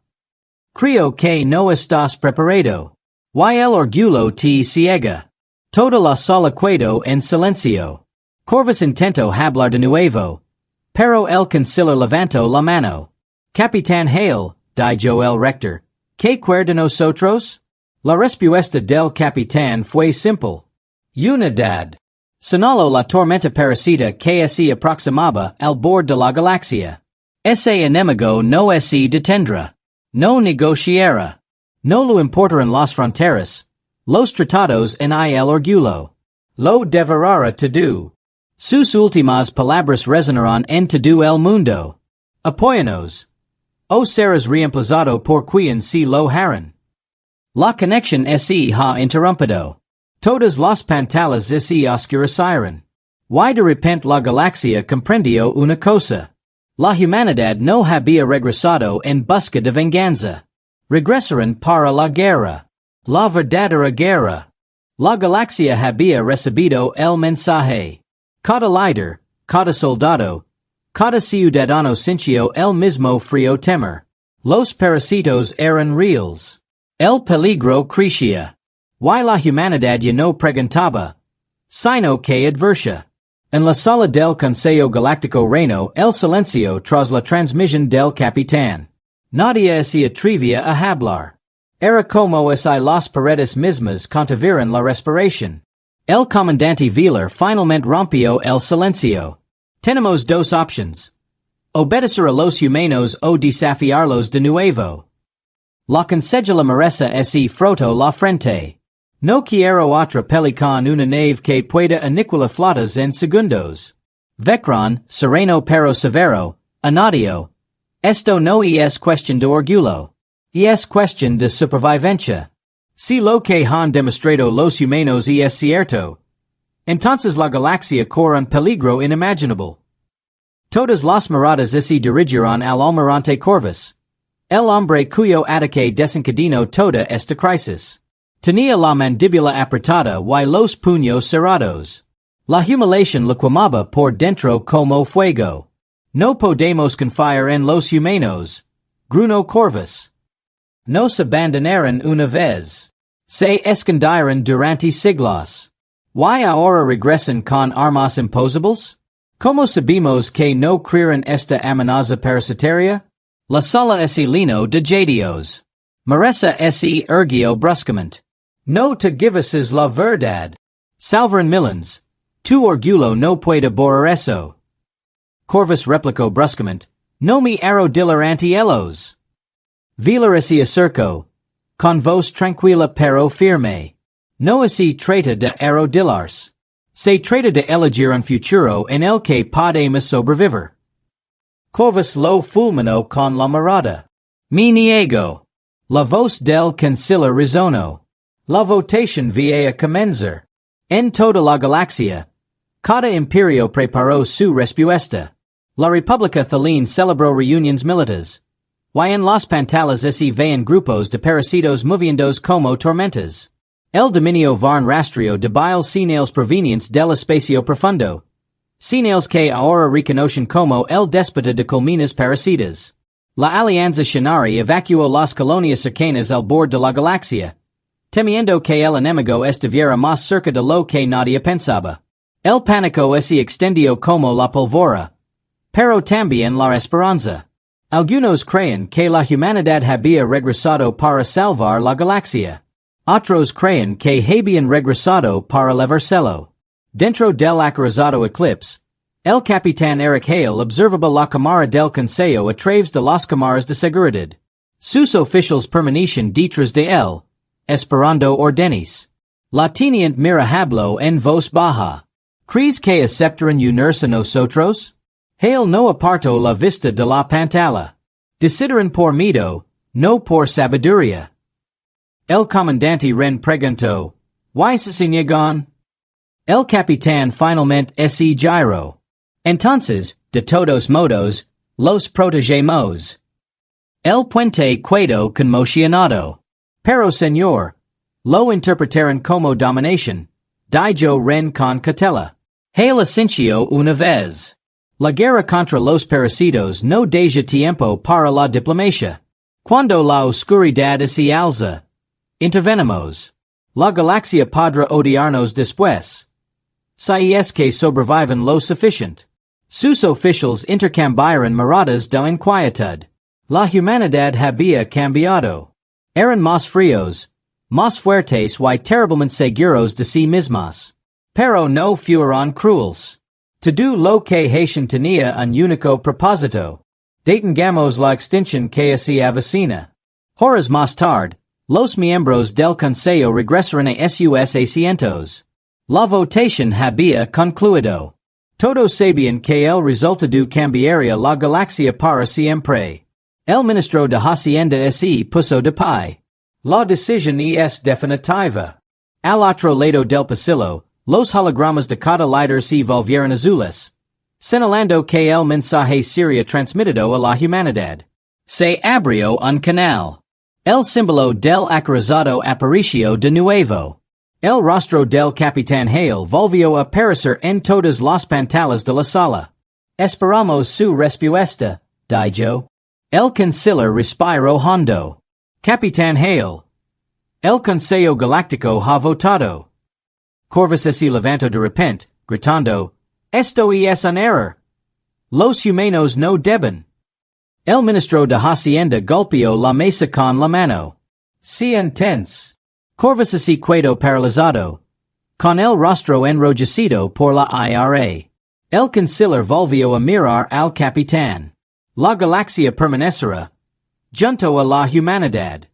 Creo que no estás preparado. Y el orgullo te ciega. Toda la sala quedó en silencio. Corvus intentó hablar de nuevo. Pero el canciller levantó la mano. Capitán Hale, dijo el rector. ¿Qué quiere nosotros? La respuesta del capitán fue simple. Unidad. Señaló la tormenta parasita que se aproximaba al borde de la galaxia. Ese enemigo no se detendrá. No negociará. No lo importan las fronteras. Los tratados en el orgullo. Lo deverá todo. Sus últimas palabras resonarán en todo el mundo. Apóyanos. O serás reemplazado por quien si lo harán. La conexión se ha interrumpido. Todas las pantallas se oscurecieron. Y de repente la galaxia comprendió una cosa. La humanidad no había regresado en busca de venganza. Regresaron para la guerra. La verdadera guerra. La galaxia había recibido el mensaje. Cada líder, cada soldado, cada ciudadano sintió el mismo frío temor. Los parásitos eran reales. El peligro crecía. Y la humanidad ya no preguntaba, sino que advertía. En la sala del Consejo Galáctico reinó el silencio tras la transmisión del capitán. Nadie se atrevía a hablar. Era como si las paredes mismas contuvieran la respiración. El comandante Wheeler finalmente rompió el silencio. Tenemos dos opciones. Obedecer a los humanos o desafiarlos de nuevo. La consejera Marisa se frotó la frente. No quiero otra peli con una nave que pueda aniquilar flotas en segundos. Vecron, sereno pero severo, añadió. Esto no es cuestión de orgullo. Es cuestión de supervivencia. Si lo que han demostrado los humanos es cierto, entonces la galaxia corre un peligro inimaginable. Todas las miradas se dirigirán al almirante Corvus, el hombre cuyo ataque desencadenó toda esta crisis. Tenía la mandíbula apretada y los puños cerrados. La humillación lo quemaba por dentro como fuego. No podemos confiar en los humanos, gruñó Corvus. Nos abandonaron una vez. Se escondieron durante siglos. ¿Y ahora regresan con armas imposibles? ¿Cómo sabemos que no crean esta amenaza parasitaria? La sala se llenó de jadios. Marisa se erguió bruscamente. No te gives la verdad. Salvaron Millans. Tu orgullo no puede borrar eso. Corvus replicó bruscamente. No me arrodillar ante ellos. Wheeler se acercó. Con voz tranquila pero firme. No se trata de arrodillarse. Se trata de elegir un futuro en el que podemos sobrevivir. Corvus lo fulminó con la mirada. Me niego. La voz del canciller resonó. La votación va a comenzar. En toda la galaxia. Cada imperio preparó su respuesta. La República Thelene celebró reuniones militares. Y en las pantallas se ven grupos de parasitos moviéndose como tormentas. El dominio varn rastro de biles señales provenientes del espacio profundo. Señales que ahora reconocen como el déspota de colmenas parasitas. La Alianza Shinari evacuó las colonias cercanas al borde de la galaxia, temiendo que el enemigo estuviera más cerca de lo que nadie pensaba. El pánico se extendió como la pólvora, pero también la esperanza. Algunos creen que la humanidad había regresado para salvar la galaxia. Otros creen que habían regresado para levárselo. Dentro del acorazado eclipse, el capitán Eric Hale observaba la cámara del consejo a través de las cámaras de seguridad. Sus oficiales permanecían detrás de él, esperando órdenes. La tenient mira hablo en voz baja. ¿Crees que aceptaran unirse a nosotros? Hail no aparto la vista de la pantalla. Decideran por miedo, no por sabiduría. El comandante ren preguntó, ¿Why se niegan? El capitán finalmente se giró. Entonces, de todos modos, los protegemos. El puente quedó conmocionado. Pero señor, lo interpretaron como dominación. Dijo ren con cautela. Hail asencio una vez. La guerra contra los parasitos no deja tiempo para la diplomacia. Cuando la oscuridad se alza, intervenimos. La galaxia podrá odiarnos después. Si es que sobreviven lo suficiente. Sus oficiales intercambiaron miradas de inquietud. La humanidad había cambiado. Eran más fríos, más fuertes y terriblemente seguros de sí mismos. Pero no fueron crueles. Todo lo que Haitian tenía un único propósito. Detengamos la extinción que se avecina. Horas más tarde, los miembros del Consejo regresaron a sus asientos. La votación había concluido. Todos sabían que el resultado cambiaría la galaxia para siempre. El ministro de Hacienda se puso de pie. La decisión es definitiva. Al otro lado del pasillo, los hologramas de cada líder se volvieron azules, señalando que el mensaje sería transmitido a la humanidad. Se abrió un canal. El símbolo del acorazado apareció de nuevo. El rostro del capitán Hale volvió a aparecer en todas las pantallas de la sala. Esperamos su respuesta, dijo. El canciller respiró hondo. Capitán Hale. El Consejo Galáctico ha votado. Corvus se levantó de repente, gritando, Esto es un error. Los humanos no deben. El ministro de Hacienda golpeó la mesa con la mano. Si intense. Corvus se quedó paralizado. Con el rostro enrojecido por la ira. El canciller volvió a mirar al capitán. La galaxia permanecerá. Junto a la humanidad.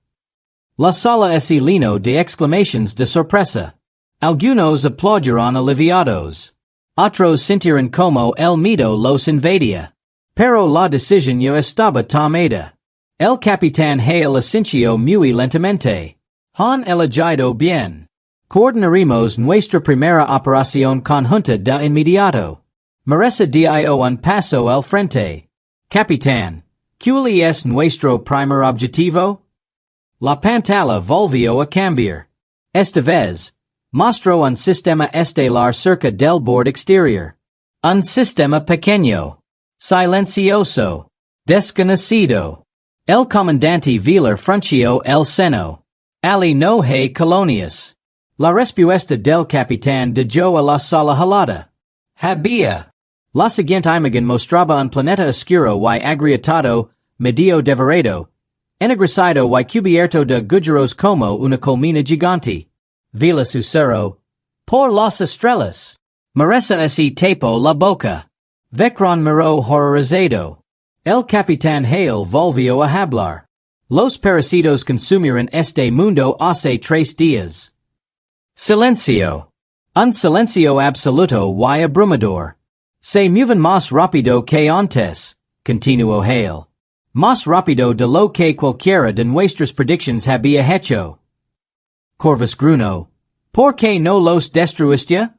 La sala se llenó de exclamaciones de sorpresa. Algunos aplaudieron aliviados. Otros sintieron como el miedo los invadía. Pero la decisión ya estaba tomada. El capitán Hale asintió muy lentamente. Han elegido bien. Coordinaremos nuestra primera operación conjunta de inmediato. Merece dio un paso al frente. Capitán, ¿cuál es nuestro primer objetivo? La pantalla volvió a cambiar. Esta vez, mostró un sistema estelar cerca del borde exterior. Un sistema pequeño. Silencioso. Desconocido. El comandante Wheeler frunció el seno. Ali no hay colonias. La respuesta del capitán dio a la sala helada. Había. La siguiente imagen mostraba un planeta oscuro y agrietado, medio devorado, ennegrecido y cubierto de gujeros como una colmena gigante. Vela su cerro. Por las estrellas. Maresa se tapó la boca. Vecron miró horrorizado. El capitán Hale volvió a hablar. Los parasitos consumieron este mundo hace 3 días. Silencio. Un silencio absoluto y abrumador. Se mueven más rápido que antes, continuó Hale. Más rápido de lo que cualquiera de nuestras predicciones había hecho. Corvus gruñó. ¿Por qué no los destruiste?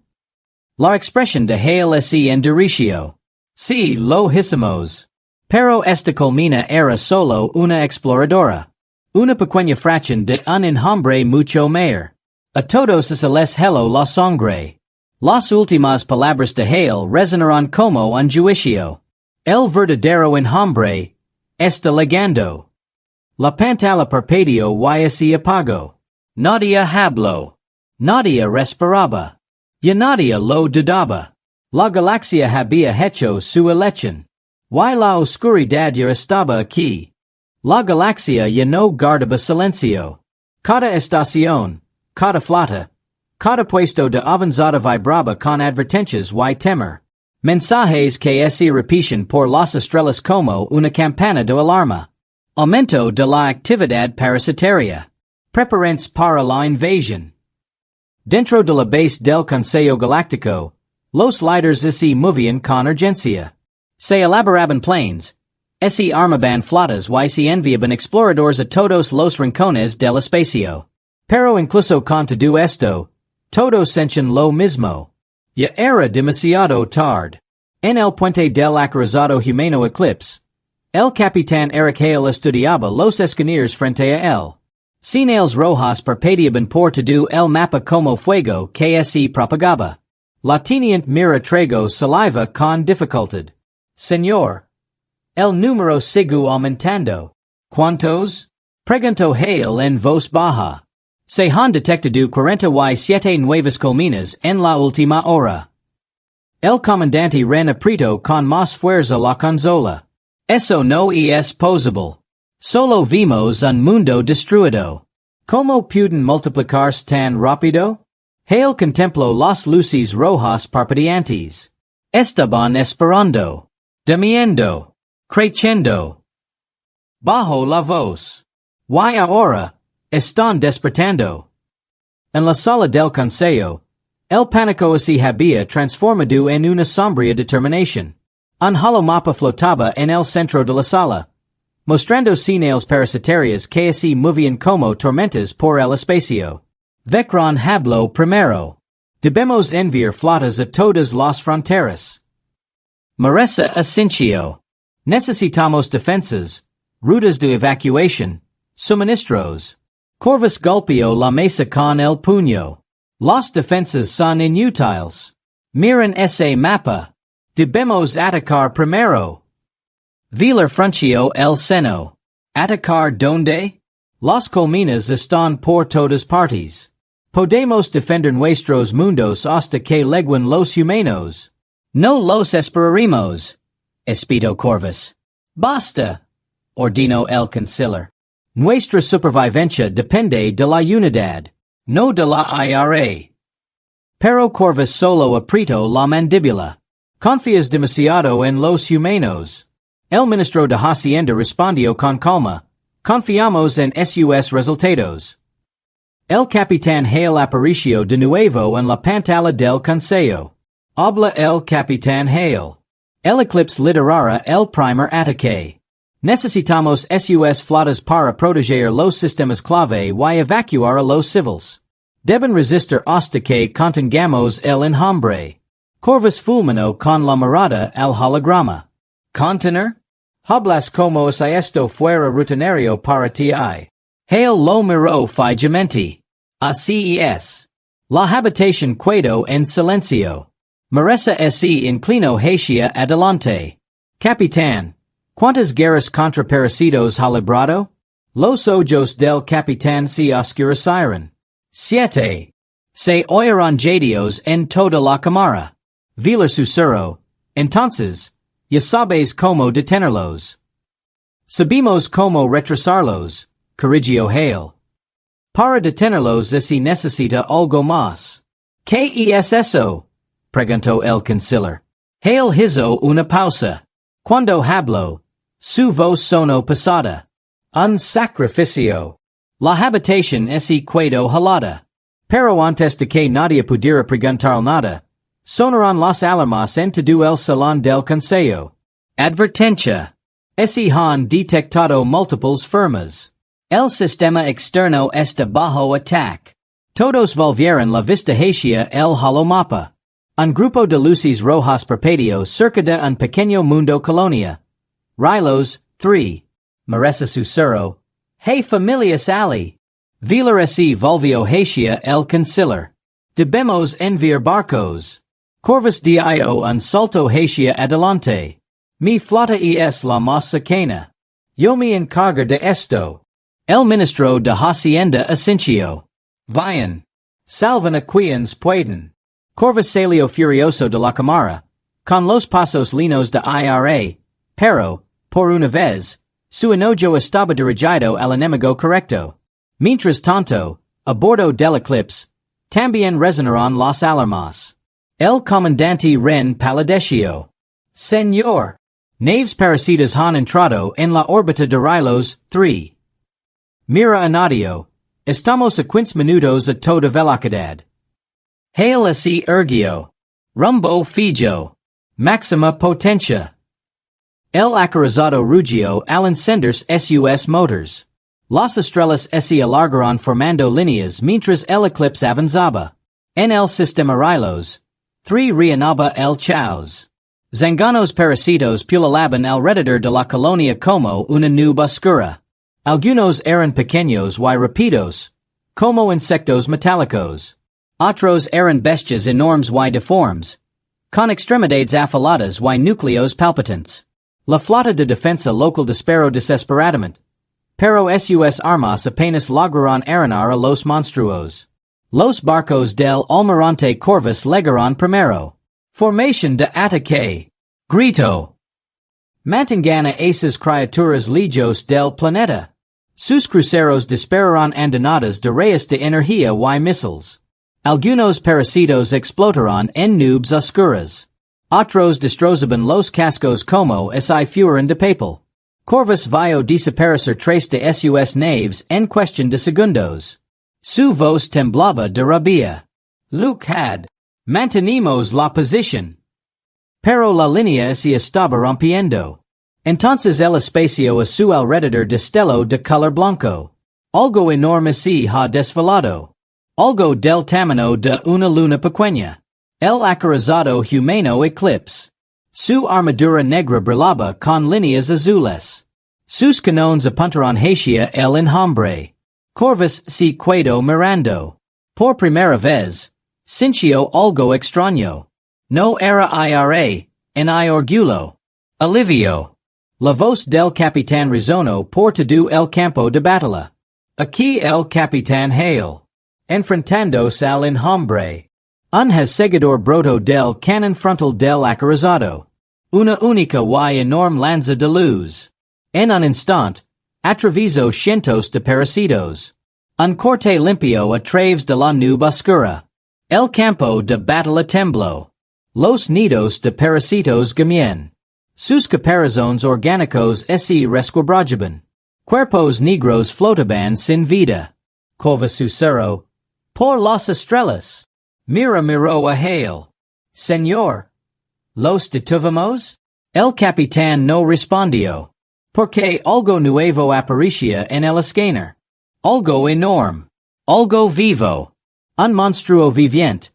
La expresión de Hale se endureció. Sí, lo hicimos. Pero esta colmena era solo una exploradora. Una pequeña fracción de un enjambre mucho mayor. A todos se les heló la sangre. Las últimas palabras de Hale resonaron como un juicio. El verdadero enjambre está llegando. La pantalla parpadeó y se apagó. Nadie habló. Nadie respiraba. Y nadie lo dudaba. La galaxia había hecho su elección. Y la oscuridad ya estaba aquí. La galaxia ya no guardaba silencio. Cada estación, cada flota, cada puesto de avanzada vibraba con advertencias y temor. Mensajes que se repetían por las estrellas como una campana de alarma. Aumento de la actividad parasitaria. Preparantes para la invasión. Dentro de la base del Consejo Galáctico, los líderes se movían con urgencia. Se elaboraban planes, se armaban flotas y se enviaban exploradores a todos los rincones del espacio. Pero incluso con todo esto, todos sentían lo mismo. Ya era demasiado tarde. En el puente del Acorazado Humano eclipse, el capitán Eric Hale estudiaba los escáneres frente a él. Señales rojas parpadeaban por todo el mapa como fuego que se propagaba. La teniente mira tragó saliva con dificultad. Señor. El número sigue aumentando. ¿Cuántos? Preguntó Hale en voz baja. Se han detectado 47 nuevas colmenas en la última hora. El comandante ren apretó con más fuerza la consola. Eso no es posible. Solo vimos un mundo destruido. ¿Cómo pueden multiplicarse tan rápido? Hale contempló las luces rojas parpadeantes. Estaban esperando. Temiendo. Creciendo. Bajo la voz. Y ahora, están despertando. En la sala del consejo, el pánico se había transformado en una sombría determinación. Un hollow mapa flotaba en el centro de la sala, mostrando señales parasitarias que se movían como tormentas por el espacio. Vecron habló primero. Debemos enviar flotas a todas las fronteras. Merece asincio. Necesitamos defensas, rutas de evacuación, suministros. Corvus golpeó la mesa con el puño. Las defensas son inútiles. Miren ese mapa. Debemos atacar primero. Wheeler frunció el seno. ¿Atacar dónde? Las colmenas están por todas partes. Podemos defender nuestros mundos hasta que lleguen los humanos. No los esperaremos. Espito Corvus. Basta. Ordenó el canciller. Nuestra supervivencia depende de la unidad, no de la IRA. Pero Corvus solo apretó la mandíbula. Confías demasiado en los humanos. El ministro de Hacienda respondió con calma. Confiamos en sus resultados. El capitán Hale apareció de nuevo en la pantalla del consejo. Habla el capitán Hale. El eclipse liderará el primer ataque. Necesitamos sus flotas para proteger los sistemas clave y evacuar a los civiles. Deben resistir hasta que contengamos el enjambre. Corvus fulminó con la mirada al holograma. ¿Contener? Hablas como si esto fuera rutinario para ti. Hale lo miró fijamente. Así es. La habitación quedó en silencio. Maresa se inclinó hacia adelante. Capitán. ¿Cuántas guerras contra parasitos ha librado? Los ojos del capitán se oscurecieron. 7. Se oyeron jadios en toda la cámara. Wheeler susurró. Entonces, ya sabes cómo detenerlos. Sabemos cómo retrasarlos, corrigió Hale. Para detenerlos se necesita algo más. ¿Qué es eso? Preguntó el canciller. Hale hizo una pausa. Cuando habló, su voz sonó pesada. Un sacrificio. La habitación se quedó helada. Pero antes de que nadie pudiera preguntar nada, sonaron las alarmas en todo el salón del consejo. Advertencia. Se han detectado múltiples firmas. El sistema externo está bajo ataque. Todos volvieron la vista hacia el holomapa. Un grupo de luces rojas parpadeó cerca de un pequeño mundo colonia. Rylos, 3. Maresa susurró. Hey familia Sally. Wheeler se volvió hacia el canciller. Debemos enviar barcos. Corvus dio un salto hacia adelante. Mi flota es la más cercana. Yo me encargo de esto. El ministro de Hacienda asintió. Vayan. Salvan a quienes pueden. Corvus salió furioso de la cámara, con los pasos linos de IRA, pero, por una vez, su enojo estaba dirigido al enemigo correcto. Mientras tanto, a bordo del eclipse, también resonaron las alarmas. El comandante ren palideció. Señor. Naves parasitas han entrado en la órbita de Rylos, 3. Mira Anadio. Estamos a 15 minutos a toda velocidad. Hail esse ergio. Rumbo fijo. Maxima potentia. El acorazado rugio al encenders sus motors. Las estrellas se alargaron formando líneas mientras el eclipse avanzaba. En el sistema Rilos. 3 reanaba el chaos. Zanganos parasitos pululaban alrededor de la colonia como una nube oscura. Algunos eran pequeños y rapidos, como insectos metálicos. Otros eran bestias enormes y deformes, con extremidades afiladas y núcleos palpitantes. La flota de defensa local disparó desesperadamente, pero sus armas apenas lograron arañar a los monstruos. Los barcos del almirante Corvus llegaron primero. Formación de ataque. Grito. Mantengana esas criaturas lejos del planeta. Sus cruceros dispararon andenadas de rayos de energía y misiles. Algunos parasitos explotaron en nubes oscuras. Otros destrozaban los cascos como si fueran de papel. Corvus vio desaparecer 3 de sus naves en cuestión de segundos. Su voz temblaba de rabia. Luke had. Mantenimos la posición. Pero la línea se estaba rompiendo. Entonces el espacio a su alrededor destelló de color blanco. Algo enorme se ha desvelado. Algo del tamaño de una luna pequeña. El acorazado humano eclipse. Su armadura negra brillaba con líneas azules. Sus canones apuntaron hacia el enjambre. Corvus se quedó mirando. Por primera vez, sintió algo extraño. No era ira, en orgullo. Alivio. La voz del capitán resonó por todo el campo de batalla. Aquí el capitán Hale. Enfrentándose al enjambre. Un seguidor broto del canon frontal del acorazado. Una única y enorme lanza de luz. En un instante, atravesó cientos de parasitos. Un corte limpio a través de la nube oscura. El campo de batalla tembló. Los nidos de parasitos gemían. Sus caparazones orgánicos se resquebrajaban. Cuerpos negros flotaban sin vida. Corvus susurró. Por las estrellas. Miró a Hale. Señor. ¿Los detuvimos? El capitán no respondió. Porque algo nuevo aparecía en el escáner. Algo enorme. Algo vivo. Un monstruo viviente.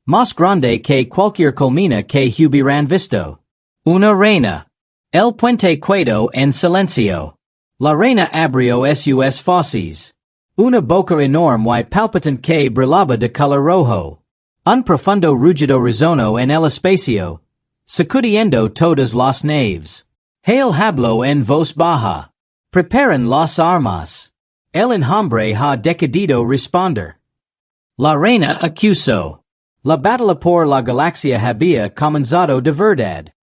Más grande que cualquier colmena que hubieran visto. Una reina. El puente quedó en silencio. La reina abrió sus fauces. Una boca enorme y palpitante que brillaba de color rojo. Un profundo rugido resonó en el espacio, sacudiendo todas las naves. Hale habló en voz baja. Preparen las armas. El enjambre ha decidido responder. La reina acusó. La batalla por la galaxia había comenzado de verdad.